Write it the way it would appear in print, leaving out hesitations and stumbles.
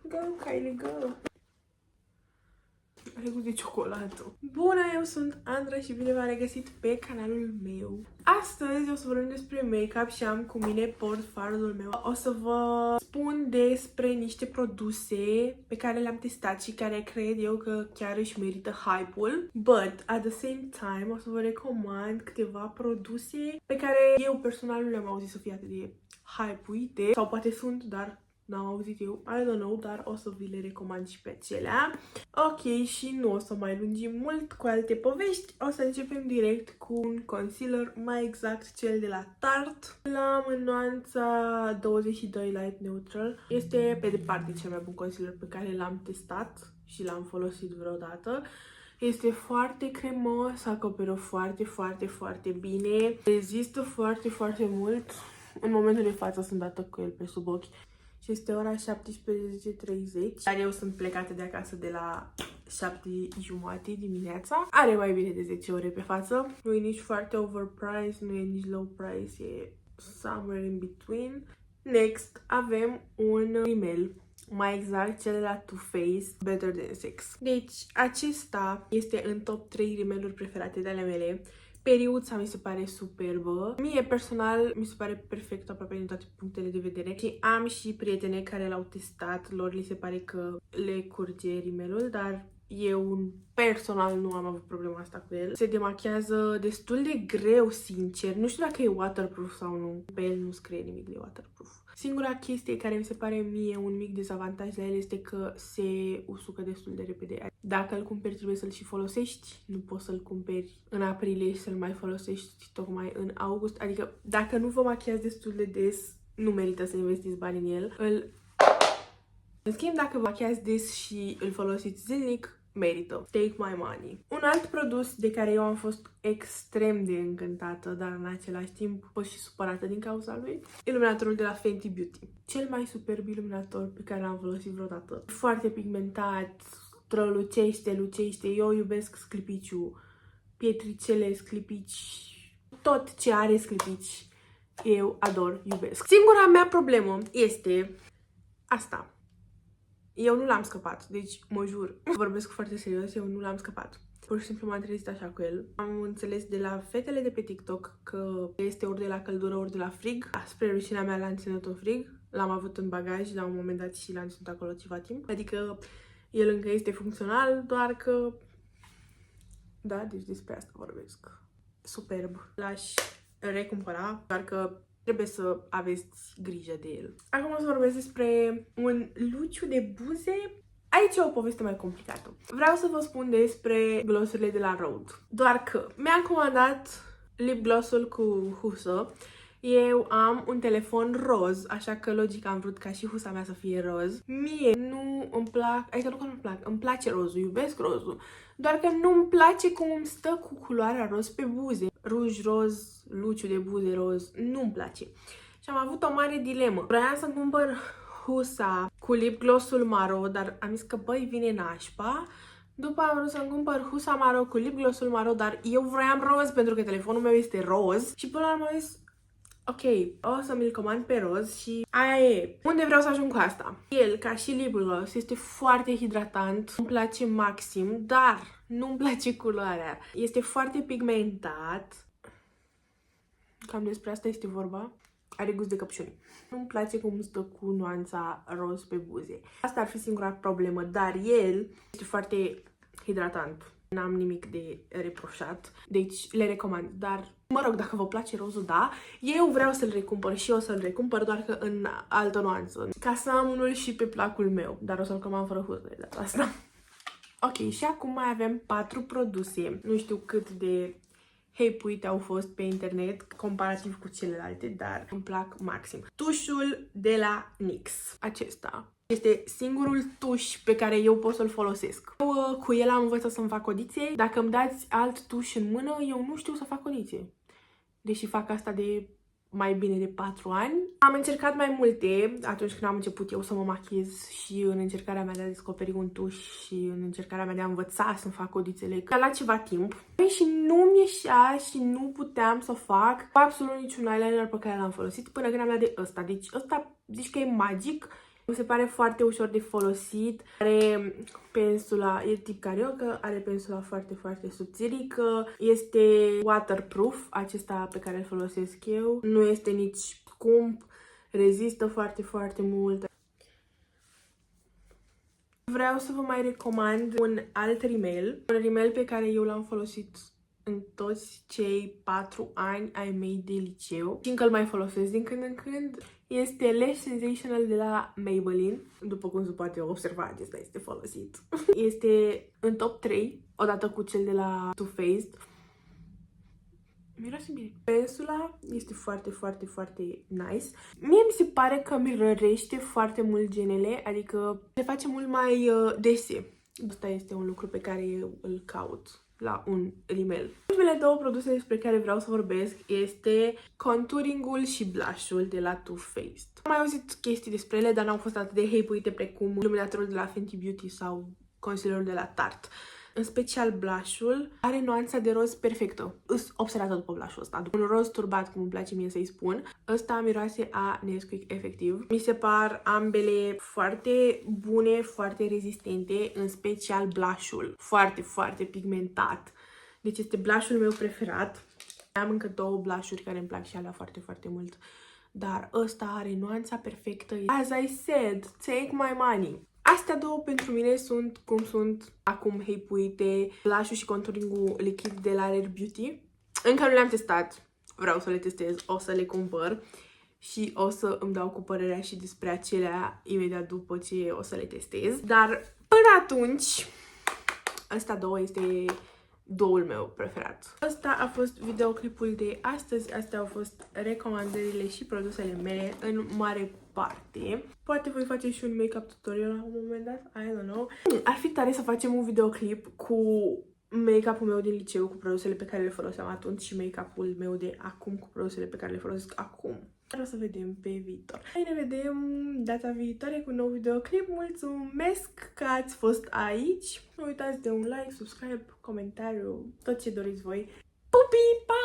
Go, Kylie, go! Are gust de ciocolată. Bună, eu sunt Andra și bine v-am regăsit pe canalul meu. Astăzi o să vorbim despre make-up și am cu mine portfoliul meu. O să vă spun despre niște produse pe care le-am testat și care cred eu că chiar își merită hype-ul. But, at the same time, o să vă recomand câteva produse pe care eu personal nu le-am auzit să fie atât de hype-uite. Sau poate sunt, dar n-am auzit eu, I don't know, dar o să vi le recomand și pe acelea. Ok, și nu o să mai lungim mult cu alte povești, o să începem direct cu un concealer, mai exact cel de la Tarte. L-am în nuanța 22 Light Neutral. Este pe departe cel mai bun concealer pe care l-am testat și l-am folosit vreodată. Este foarte cremos, acoperă foarte bine, rezistă foarte mult. În momentul de față sunt dată cu el pe sub ochi. Și este ora 17:30, dar eu sunt plecată de acasă de la 7:30 dimineața. Are mai bine de 10 ore pe față. Nu e nici foarte overpriced, nu e nici low price, e somewhere in between. Next avem un rimel, mai exact cel de la Too Faced, Better Than Sex. Deci acesta este în top 3 rimeluri preferate de ale mele. Periuța mi se pare superbă. Mie personal mi se pare perfect aproape din toate punctele de vedere. Și am și prietene care l-au testat, lor li se pare că le curge rimelul, dar eu personal nu am avut problema asta cu el. Se demachează destul de greu, sincer. Nu știu dacă e waterproof sau nu. Pe el nu scrie nimic de waterproof. Singura chestie care mi se pare mie un mic dezavantaj la el este că se usucă destul de repede. Dacă îl cumperi, trebuie să-l și folosești. Nu poți să-l cumperi în aprilie și să-l mai folosești tocmai în august. Adică dacă nu vă machiați destul de des, nu merită să investiți bani în el. În schimb, dacă vă machiați des și îl folosiți zilnic, merită. Take my money. Un alt produs de care eu am fost extrem de încântată, dar în același timp am fost și supărată din cauza lui, iluminatorul de la Fenty Beauty. Cel mai superb iluminator pe care l-am folosit vreodată. Foarte pigmentat, strălucește. Eu iubesc sclipiciul, pietricele, sclipici, tot ce are sclipici. Eu ador, iubesc. Singura mea problemă este asta. Eu nu l-am scăpat, deci mă jur, vorbesc foarte serios, eu nu l-am scăpat. Pur și simplu m-am trezit așa cu el. Am înțeles de la fetele de pe TikTok că este ori de la căldură, ori de la frig. Spre rușinea mea l-am ținut în frig, l-am avut în bagaj la un moment dat și l-am ținut acolo ceva timp. Adică el încă este funcțional, doar că... Da, deci despre asta vorbesc. Superb. L-aș recumpăra, doar că trebuie să aveți grijă de el. Acum o să vorbesc despre un luciu de buze. Aici e o poveste mai complicată. Vreau să vă spun despre glossurile de la Rhode. Doar că mi-am comandat lip gloss-ul cu husă. Eu am un telefon roz, așa că logic am vrut ca și husa mea să fie roz. Mie nu îmi plac, adică nu că nu-mi plac, îmi place rozul, iubesc rozul. Doar că nu-mi place cum îmi stă cu culoarea roz pe buze. Ruj roz, luciu de buze roz, nu-mi place. Și am avut o mare dilemă. Vreau să cumpăr husa cu lip gloss-ul maro, dar am zis că băi, vine nașpa. După am vrut să-mi cumpăr husa maro cu lip gloss-ul maro, dar eu vroiam roz pentru că telefonul meu este roz. Și până la urmă am zis, ok, o să mi-l comand pe roz și aia e. Unde vreau să ajung cu asta? El, ca și lip gloss, este foarte hidratant, îmi place maxim, dar nu-mi place culoarea. Este foarte pigmentat. Cam despre asta este vorba. Are gust de căpșuni. Nu-mi place cum stă cu nuanța roz pe buze. Asta ar fi singura problemă, dar el este foarte hidratant. N-am nimic de reproșat, deci le recomand. Dar, mă rog, dacă vă place rozul, da, eu vreau să-l recumpăr și o să-l recumpăr, doar că în altă nuanță. Ca să am unul și pe placul meu, dar o să-l comand fără huză de data asta. Ok, și acum mai avem 4 produse. Nu știu cât de hype-uite au fost pe internet comparativ cu celelalte, dar îmi plac maxim. Tușul de la NYX. Acesta este singurul tuș pe care eu pot să-l folosesc. Eu, cu el am învățat să-mi fac codițe. Dacă îmi dați alt tuș în mână, eu nu știu să fac codițe. Deși fac asta de mai bine de 4 ani. Am încercat mai multe atunci când am început eu să mă machiez și în încercarea mea de a descoperi un tuș și în încercarea mea de a învăța să-mi fac codițele. Că la ceva timp și nu-mi ieșea și nu puteam să fac absolut niciun eyeliner pe care l-am folosit până când am dat de ăsta. Deci ăsta zici că e magic Mi se pare foarte ușor de folosit. Are pensula, e tip carioca, are pensula foarte, foarte subțirică. Este waterproof, acesta pe care îl folosesc eu. Nu este nici scump, rezistă foarte, foarte mult. Vreau să vă mai recomand un alt rimel. Un rimel pe care eu l-am folosit în toți cei 4 ani ai mei de liceu și încă îl mai folosesc din când în când. Este Lash Sensational de la Maybelline. După cum se poate observa, acesta este folosit. Este în top 3, odată cu cel de la Too Faced. Miroase bine. Pensula este foarte, foarte, foarte nice. Mie mi se pare că mirărește foarte mult genele, adică le face mult mai dese. Asta este un lucru pe care eu îl caut la un rimel. Ultimele două produse despre care vreau să vorbesc este contouring-ul și blush-ul de la Too Faced. Am mai auzit chestii despre ele, dar n-au fost atât de hype-uite precum iluminatorul de la Fenty Beauty sau concealerul de la Tarte. În special blush-ul are nuanța de roz perfectă. Îs obsedată după blush-ul ăsta. Un roz turbat, cum îmi place mie să-i spun. Ăsta miroase a Nesquik efectiv. Mi se par ambele foarte bune, foarte rezistente, în special blush-ul. Foarte, foarte pigmentat. Deci este blush-ul meu preferat. Am încă două blush-uri care îmi plac și alea foarte, foarte mult. Dar ăsta are nuanța perfectă. As I said, take my money. Astea două pentru mine sunt cum sunt acum hype-uite, blush-ul și contouring-ul lichid de la Rare Beauty. Încă nu le-am testat, vreau să le testez, o să le cumpăr și o să îmi dau cu părerea și despre acelea imediat după ce o să le testez. Dar până atunci, ăsta două este douul meu preferat. Ăsta a fost videoclipul de astăzi, astea au fost recomandările și produsele mele în mare parte. Poate voi face și un make-up tutorial la un moment dat, I don't know. Ar fi tare să facem un videoclip cu make-up-ul meu din liceu, cu produsele pe care le foloseam atunci și make-up-ul meu de acum cu produsele pe care le folosesc acum. Dar o să vedem pe viitor. Hai, ne vedem data viitoare cu un nou videoclip. Mulțumesc că ați fost aici. Nu uitați de un like, subscribe, comentariu, tot ce doriți voi. Pupi, pa!